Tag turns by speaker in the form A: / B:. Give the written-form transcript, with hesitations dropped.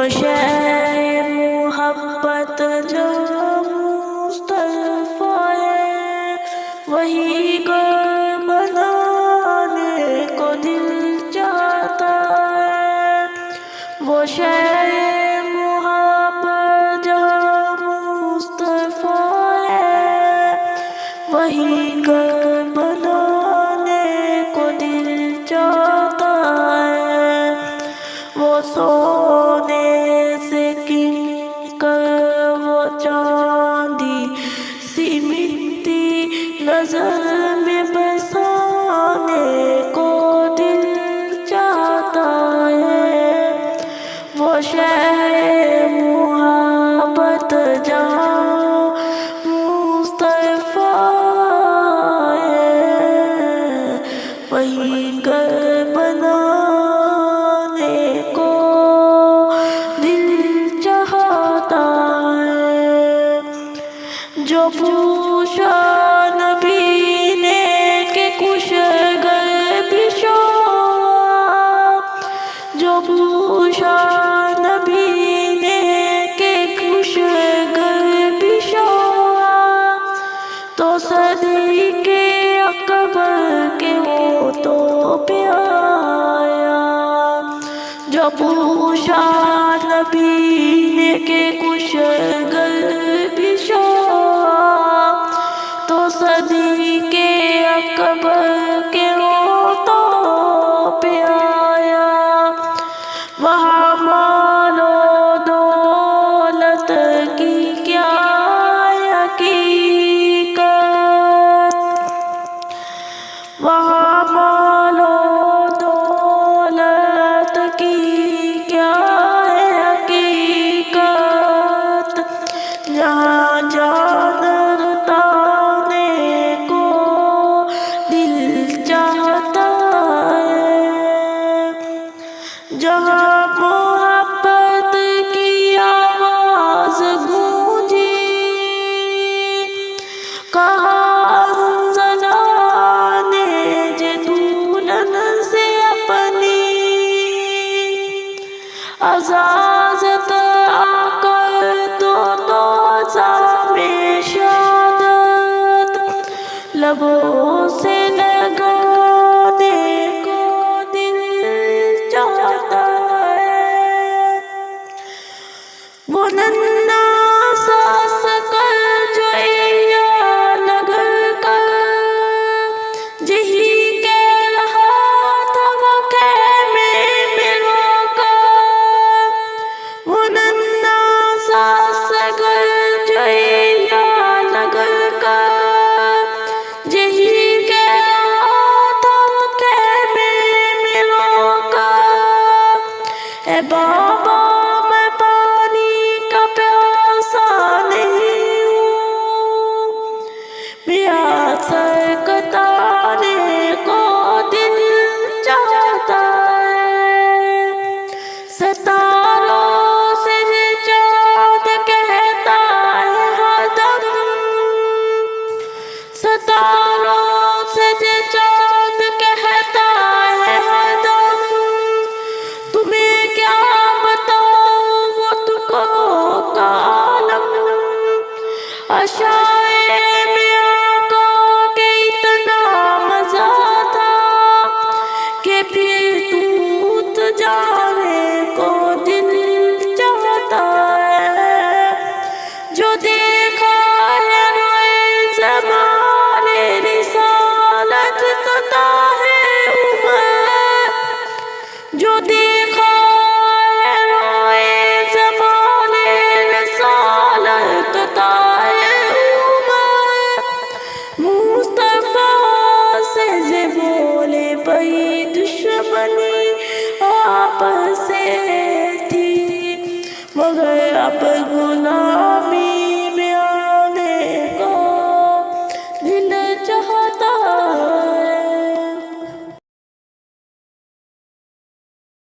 A: شے محبت جو مصطفیٰ ہے، وہی گھر بنانے کو دل چاہتا ہے۔ وہ شے محبت جو مصطفیٰ ہے، وہی گھر بنانے کو دل چاہتا ہے۔ وہ سونے سے کن کر وہ چاندی سی مٹی نظر میں بسانے کو دل چاہتا ہے۔ وہ شے محبت جہاں مصطفیٰ ہے، وہی گھر بنانے کو دل چاہتا ہے۔ جو پوچھا نبی نے کہ کچھ گر پیشوا، جو پوچھا نبی نے کہ کچھ گر پیشوا، تو صدیق اکبر کے وہ تو پہ آیا۔ جو پوچھا نبی نے کہ کچھ گر پیشوا، تو صدیق اکبر کے وہ تو پہ آیا۔ وہاں مال و دولت کی کیا حقیقت، وہاں مال و دولت کی کیا حقیقت، جہاں جان لٹانے کو دل چاہتا ہے، جہاں محبت کی آواز گونجی، کہاں حنظلہ نے جے دولن سے اپنی عزازت آ کر تو عزام شہادت لبوں سے لگانے کو دل چاہتا ہے۔ وہ ننھا سا سکر جو یا لگ کر جہی کے رہا تھا وہ خیمے میں رو کر، وہ ننھا سا سکر جو یا لگ کر جہی کے رہا تھا وہ خیمے میں رو کر، اے بابا میں پانی کا پیاسا نہیں ہوں، پیاس کتانے کو دل چاہتا ہے۔ ستاروں سے چاند کہتا ہے ہر دم، ستاروں سے چاند کہتا ہے ہر دم، تمہیں کیا بتاؤں وہ تم کو کا عالم، عشائے میں آقا کے اتنا مزہ تھا کہ پھر ٹوٹ جانے کو دل چاہتا ہے۔ جو دیکھا ہے روئے زمان رسالت ہے عمر، جو دیکھا ہے روئے زمان رسالت ہے عمر، مصطفیٰ سے بولے بھئی دشمنی آپ سے تھی، مگر اب گناہ